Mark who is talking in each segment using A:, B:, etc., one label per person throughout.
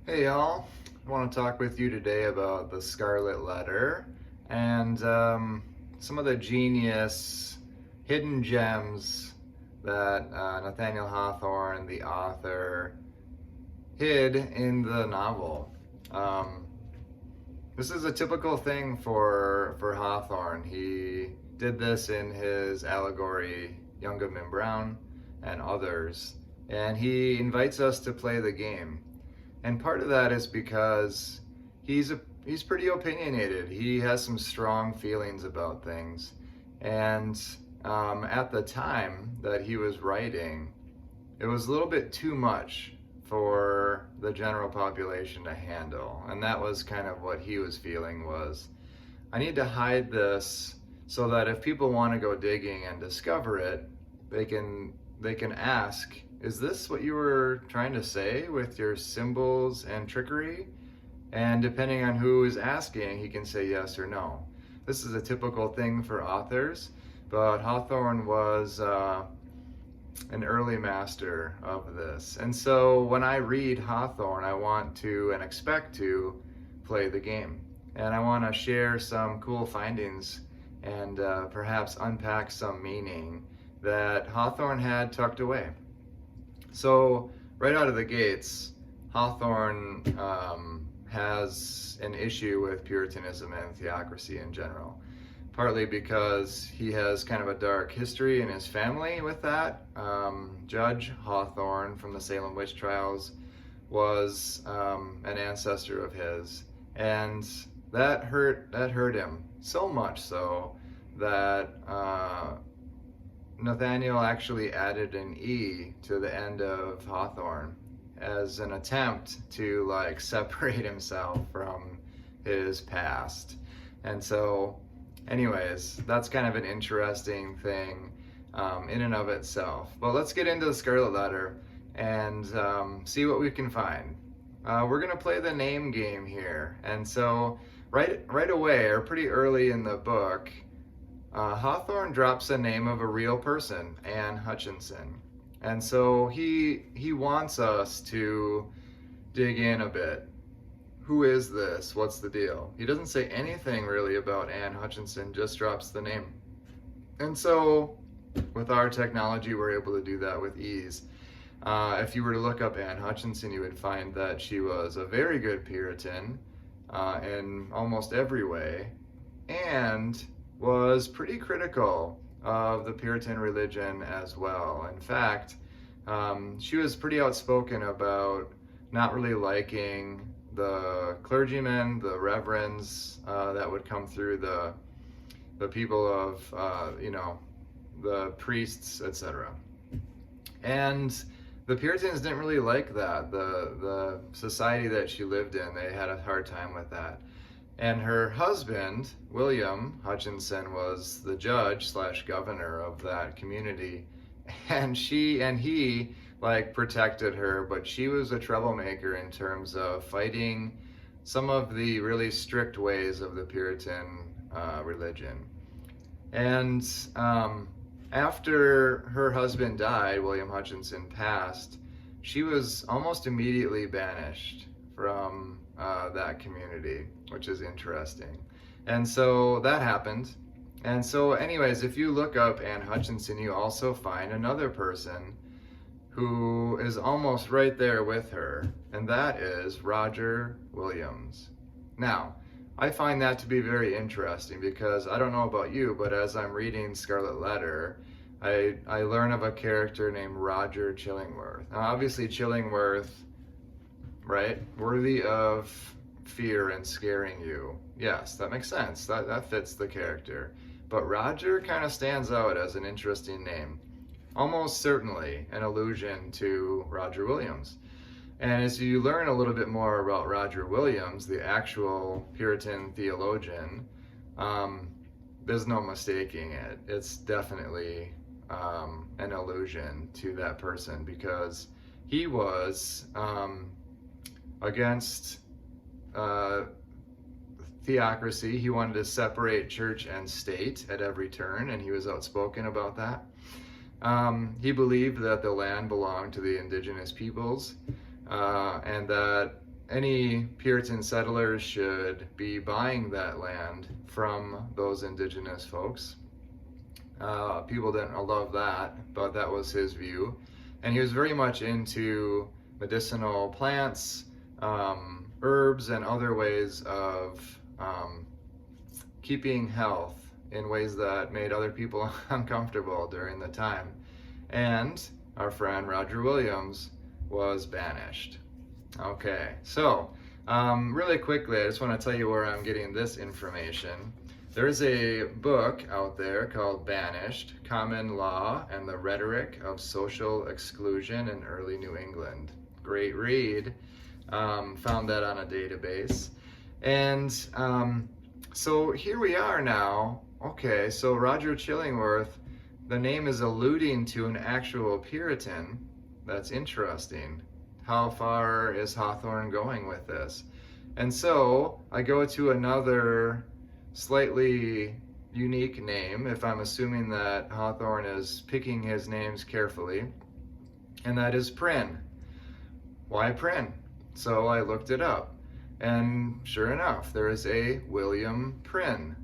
A: Hey y'all, I want to talk with you today about the Scarlet Letter and some of the genius hidden gems that Nathaniel Hawthorne, the author, hid in the novel. Um, this is a typical thing for Hawthorne. He did this in his allegory Young Goodman Brown and others, and he invites us to play the game. And part of that is because he's pretty opinionated. He has some strong feelings about things, and at the time that he was writing, it was a little bit too much for the general population to handle. And that was kind of what he was feeling was, I need to hide this so that if people want to go digging and discover it, they can ask, is this what you were trying to say with your symbols and trickery? And depending on who is asking, he can say yes or no. This is a typical thing for authors, but Hawthorne was an early master of this. And so when I read Hawthorne, I want to and expect to play the game. And I want to share some cool findings and perhaps unpack some meaning that Hawthorne had tucked away. So, right out of the gates, Hawthorne has an issue with Puritanism and theocracy in general, partly because he has kind of a dark history in his family with that. Judge Hawthorne from the Salem witch trials was an ancestor of his, and that hurt him so much so that Nathaniel actually added an E to the end of Hawthorne as an attempt to like separate himself from his past. And so, anyways, that's kind of an interesting thing in and of itself. But let's get into the Scarlet Letter and see what we can find. We're gonna play the name game here, and so right away, or pretty early in the book, Hawthorne drops the name of a real person, Anne Hutchinson. And so he wants us to dig in a bit. Who is this? What's the deal? He doesn't say anything really about Anne Hutchinson, just drops the name. And so with our technology, we're able to do that with ease. If you were to look up Anne Hutchinson, you would find that she was a very good Puritan in almost every way, and was pretty critical of the Puritan religion as well. In fact, she was pretty outspoken about not really liking the clergymen, the reverends that would come through, the people of, the priests, etc. And the Puritans didn't really like that. The society that she lived in, they had a hard time with that. And her husband, William Hutchinson, was the judge slash governor of that community. And he like protected her, but she was a troublemaker in terms of fighting some of the really strict ways of the Puritan religion. And after her husband died, William Hutchinson passed, she was almost immediately banished from that community, which is interesting. And so that happened. And so, anyways, if you look up Anne Hutchinson, you also find another person who is almost right there with her, and that is Roger Williams. Now, I find that to be very interesting because I don't know about you, but as I'm reading Scarlet Letter, I learn of a character named Roger Chillingworth. Now, obviously, Chillingworth, right, worthy of fear and scaring you. Yes, that makes sense. That fits the character. But Roger kind of stands out as an interesting name. Almost certainly an allusion to Roger Williams. And as you learn a little bit more about Roger Williams, the actual Puritan theologian, there's no mistaking it. It's definitely an allusion to that person because he was against theocracy. He wanted to separate church and state at every turn, and he was outspoken about that. He believed that the land belonged to the indigenous peoples, and that any Puritan settlers should be buying that land from those indigenous folks. People didn't love that, but that was his view. And he was very much into medicinal plants, herbs, and other ways of keeping health in ways that made other people uncomfortable during the time. And our friend Roger Williams was banished. Okay, so really quickly, I just want to tell you where I'm getting this information. There's a book out there called Banished, Common Law and the Rhetoric of Social Exclusion in Early New England. Great read. Found that on a database. And so here we are now. Okay, so Roger Chillingworth, the name is alluding to an actual Puritan. That's interesting. How far is Hawthorne going with this? And so I go to another slightly unique name, if I'm assuming that Hawthorne is picking his names carefully, and that is Prynne. Why Prynne? So I looked it up, and sure enough, there is a William Prynne.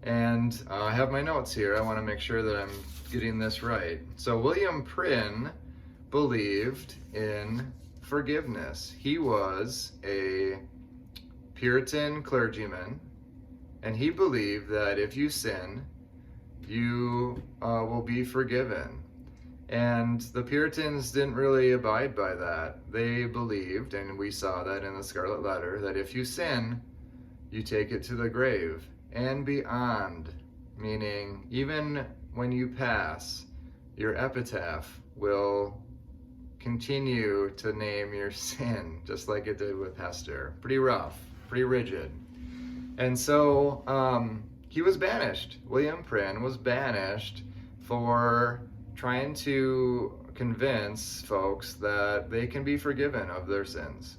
A: And I have my notes here. I want to make sure that I'm getting this right. So William Prynne believed in forgiveness. He was a Puritan clergyman, and he believed that if you sin, you will be forgiven. And the Puritans didn't really abide by that. They believed, and we saw that in the Scarlet Letter, that if you sin, you take it to the grave and beyond, meaning even when you pass, your epitaph will continue to name your sin, just like it did with Hester. Pretty rough, pretty rigid. And so he was banished. William Prynne was banished for trying to convince folks that they can be forgiven of their sins.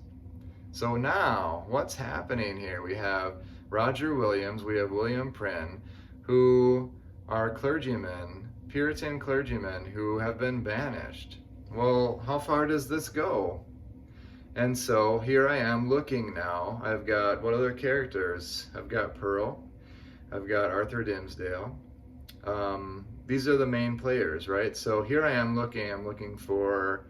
A: So now, what's happening here? We have Roger Williams, we have William Prynne, who are clergymen, Puritan clergymen, who have been banished. Well, how far does this go? And so here I am looking now. I've got, what other characters? I've got Pearl. I've got Arthur Dimmesdale. These are the main players, right? So here I am looking. I'm looking for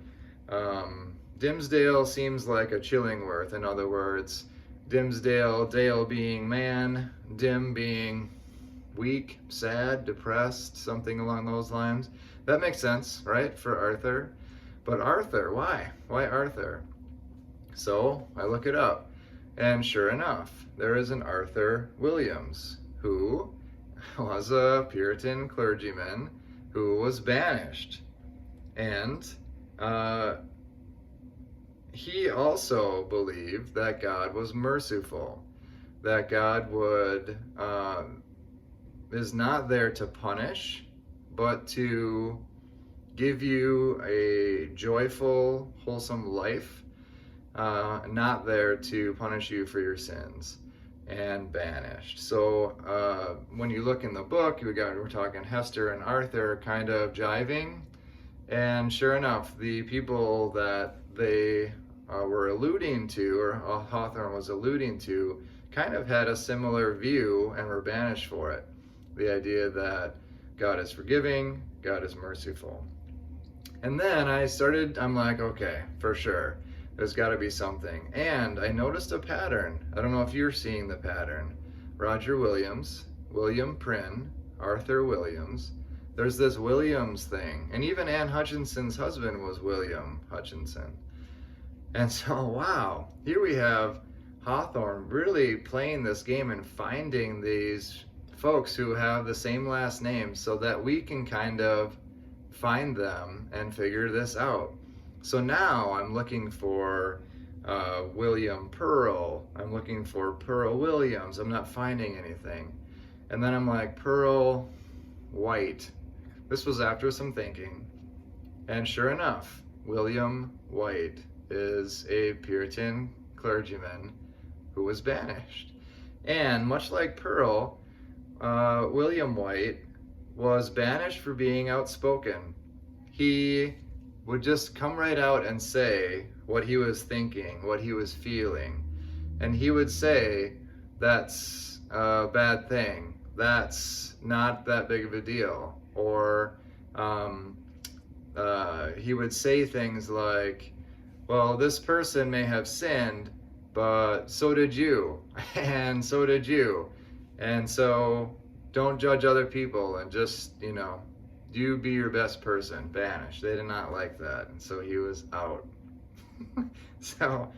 A: Dimmesdale seems like a Chillingworth. In other words, Dimmesdale, Dale being man, Dim being weak, sad, depressed, something along those lines. That makes sense, right, for Arthur? But Arthur, why? Why Arthur? So I look it up, and sure enough, there is an Arthur Williams who was a Puritan clergyman who was banished. And he also believed that God was merciful, that God is not there to punish, but to give you a joyful, wholesome life, not there to punish you for your sins, and banished. So when you look in the book, we're talking Hester and Arthur kind of jiving, and sure enough, the people that they were alluding to, or Hawthorne was alluding to, kind of had a similar view and were banished for it. The idea that God is forgiving, God is merciful. And then I'm like, okay, for sure, there's got to be something. And I noticed a pattern. I don't know if you're seeing the pattern. Roger Williams, William Prynne, Arthur Williams. There's this Williams thing. And even Anne Hutchinson's husband was William Hutchinson. And so, wow, here we have Hawthorne really playing this game and finding these folks who have the same last name so that we can kind of find them and figure this out. So now I'm looking for William Pearl. I'm looking for Pearl Williams. I'm not finding anything. And then I'm like, Pearl White. This was after some thinking. And sure enough, William White is a Puritan clergyman who was banished. And much like Pearl, William White was banished for being outspoken. He would just come right out and say what he was thinking, what he was feeling. And he would say, that's a bad thing. That's not that big of a deal. Or he would say things like, well, this person may have sinned, but so did you, and so did you. And so don't judge other people and just, you be your best person, banish. They did not like that. And so he was out. So,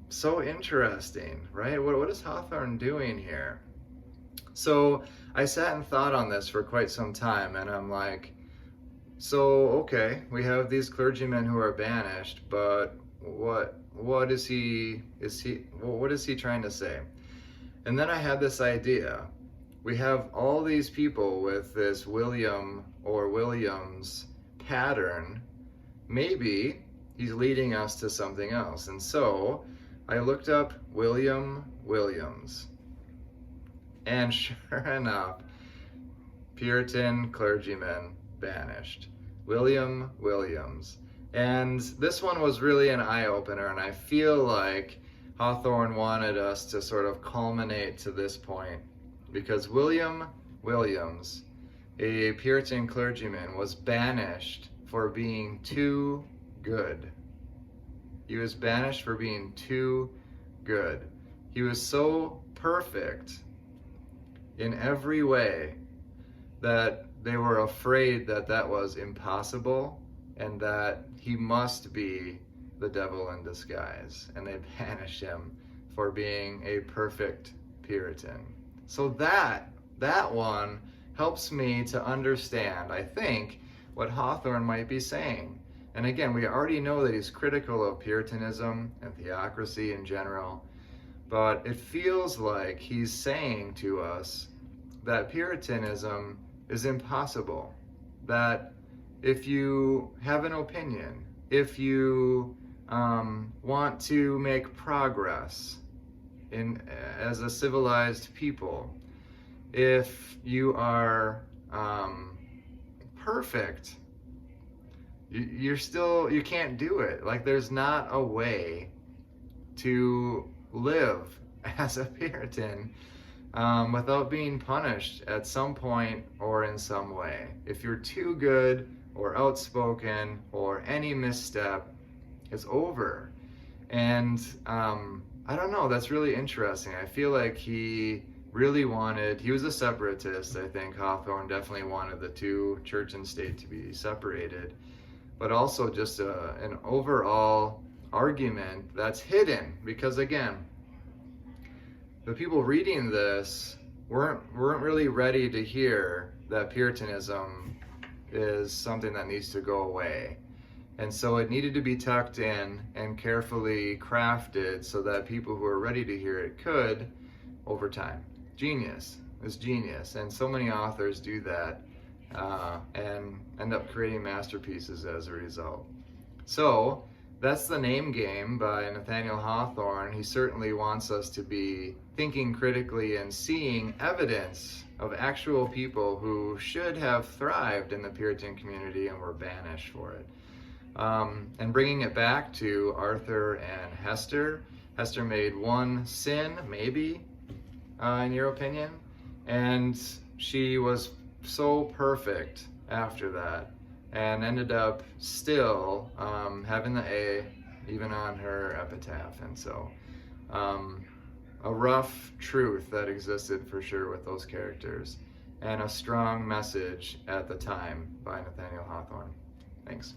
A: so interesting, right? What is Hawthorne doing here? So I sat and thought on this for quite some time, and I'm like, so, okay, we have these clergymen who are banished, but what is he trying to say? And then I had this idea. We have all these people with this William or Williams pattern. Maybe he's leading us to something else. And so I looked up William Williams. And sure enough, Puritan clergyman banished. William Williams. And this one was really an eye-opener, and I feel like Hawthorne wanted us to sort of culminate to this point, because William Williams, a Puritan clergyman, was banished for being too good. He was banished for being too good. He was so perfect in every way that they were afraid that that was impossible and that he must be the devil in disguise. And they banished him for being a perfect Puritan. So that one helps me to understand, I think, what Hawthorne might be saying. And again, we already know that he's critical of Puritanism and theocracy in general, but it feels like he's saying to us that Puritanism is impossible, that if you have an opinion, if you want to make progress as a civilized people, if you are perfect, you can't do it. Like, there's not a way to live as a Puritan without being punished at some point or in some way. If you're too good or outspoken, or any misstep, it's over. And I don't know, that's really interesting. I feel like he was a separatist. I think Hawthorne definitely wanted the two, church and state, to be separated, but also just an overall argument that's hidden, because again, the people reading this weren't really ready to hear that Puritanism is something that needs to go away. And so it needed to be tucked in and carefully crafted so that people who are ready to hear it could over time. Genius is genius, and so many authors do that and end up creating masterpieces as a result. So that's the name game by Nathaniel Hawthorne. He certainly wants us to be thinking critically and seeing evidence of actual people who should have thrived in the Puritan community and were banished for it. And bringing it back to Arthur and Hester. Hester made one sin, maybe, in your opinion, and she was so perfect after that, and ended up still having the A even on her epitaph. And so a rough truth that existed for sure with those characters, and a strong message at the time by Nathaniel Hawthorne. Thanks.